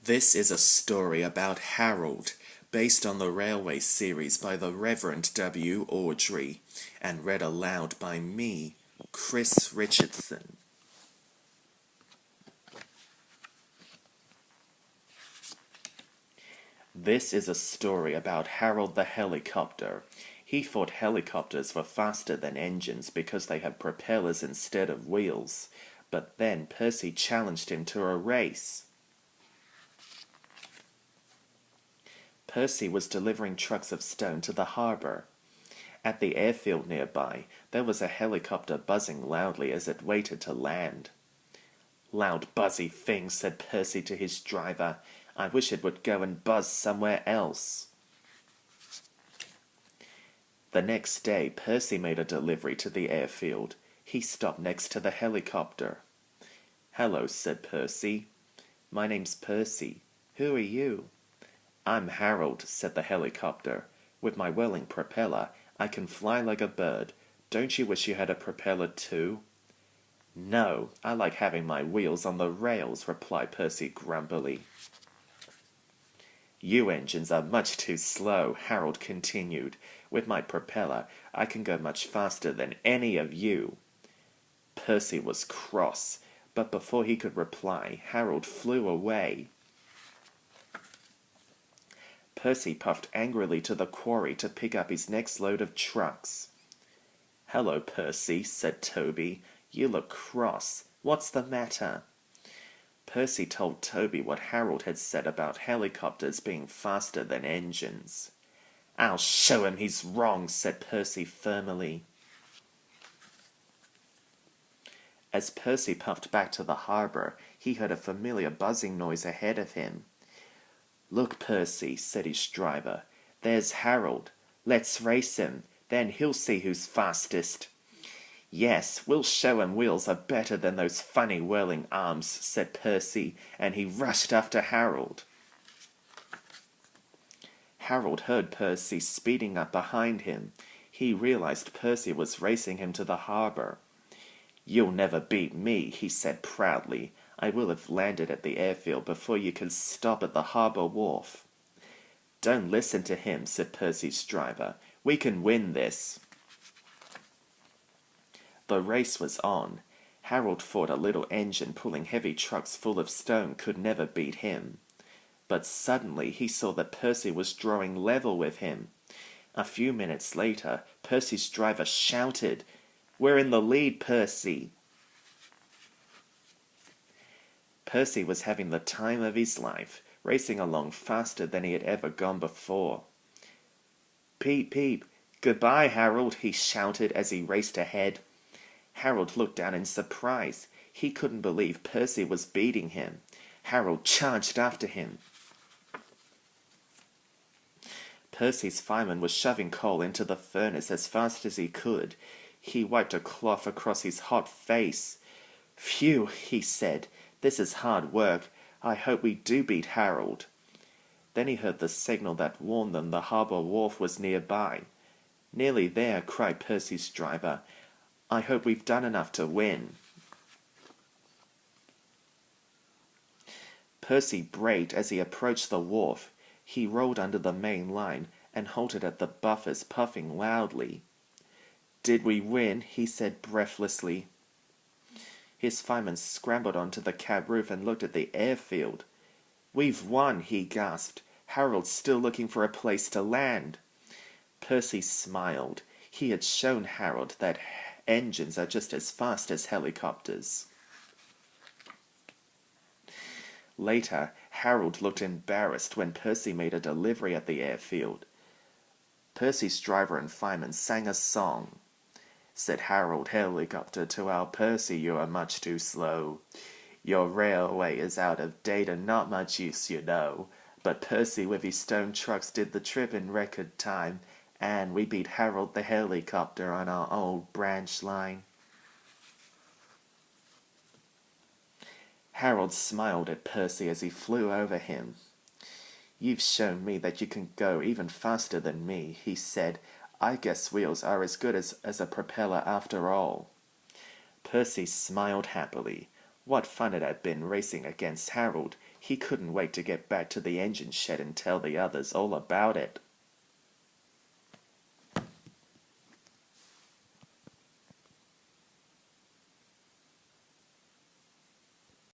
This is a story about Harold, based on the Railway series by the Reverend W. Awdry, and read aloud by me, Chris Richardson. This is a story about Harold the Helicopter. He thought helicopters were faster than engines because they had propellers instead of wheels. But then Percy challenged him to a race. Percy was delivering trucks of stone to the harbour. At the airfield nearby, there was a helicopter buzzing loudly as it waited to land. "Loud buzzy thing," said Percy to his driver. "I wish it would go and buzz somewhere else." The next day, Percy made a delivery to the airfield. He stopped next to the helicopter. "Hello," said Percy. "My name's Percy. Who are you?" "I'm Harold," said the helicopter. "With my whirling propeller, I can fly like a bird. Don't you wish you had a propeller too?" "No, I like having my wheels on the rails," replied Percy grumpily. "You engines are much too slow," Harold continued. "With my propeller, I can go much faster than any of you." Percy was cross, but before he could reply, Harold flew away. Percy puffed angrily to the quarry to pick up his next load of trucks. "Hello, Percy," said Toby. "You look cross. What's the matter?" Percy told Toby what Harold had said about helicopters being faster than engines. "I'll show him he's wrong," said Percy firmly. As Percy puffed back to the harbour, he heard a familiar buzzing noise ahead of him. "Look, Percy," said his driver. "There's Harold. Let's race him. Then he'll see who's fastest." "Yes, we'll show him wheels are better than those funny whirling arms," said Percy, and he rushed after Harold. Harold heard Percy speeding up behind him. He realized Percy was racing him to the harbour. "You'll never beat me," he said proudly. "I will have landed at the airfield before you can stop at the harbour wharf." "Don't listen to him," said Percy's driver. "We can win this." The race was on. Harold thought a little engine pulling heavy trucks full of stone could never beat him. But suddenly he saw that Percy was drawing level with him. A few minutes later, Percy's driver shouted, "We're in the lead, Percy!" Percy was having the time of his life, racing along faster than he had ever gone before. "Peep, peep! Goodbye, Harold!" he shouted as he raced ahead. Harold looked down in surprise. He couldn't believe Percy was beating him. Harold charged after him. Percy's fireman was shoving coal into the furnace as fast as he could. He wiped a cloth across his hot face. "Phew," he said. "This is hard work. I hope we do beat Harold." Then he heard the signal that warned them the harbour wharf was nearby. "Nearly there," cried Percy's driver. "I hope we've done enough to win." Percy braked as he approached the wharf. He rolled under the main line and halted at the buffers, puffing loudly. "Did we win?" he said breathlessly. His fireman scrambled onto the cab roof and looked at the airfield. "We've won," he gasped. "Harold's still looking for a place to land." Percy smiled. He had shown Harold that engines are just as fast as helicopters. Later, Harold looked embarrassed when Percy made a delivery at the airfield. Percy's driver and fireman sang a song. Said Harold Helicopter to our Percy, "You are much too slow. Your railway is out of date and not much use, you know." But Percy with his stone trucks did the trip in record time, and we beat Harold the Helicopter on our old branch line. Harold smiled at Percy as he flew over him. "You've shown me that you can go even faster than me," he said. "I guess wheels are as good as a propeller after all." Percy smiled happily. What fun it had been racing against Harold. He couldn't wait to get back to the engine shed and tell the others all about it.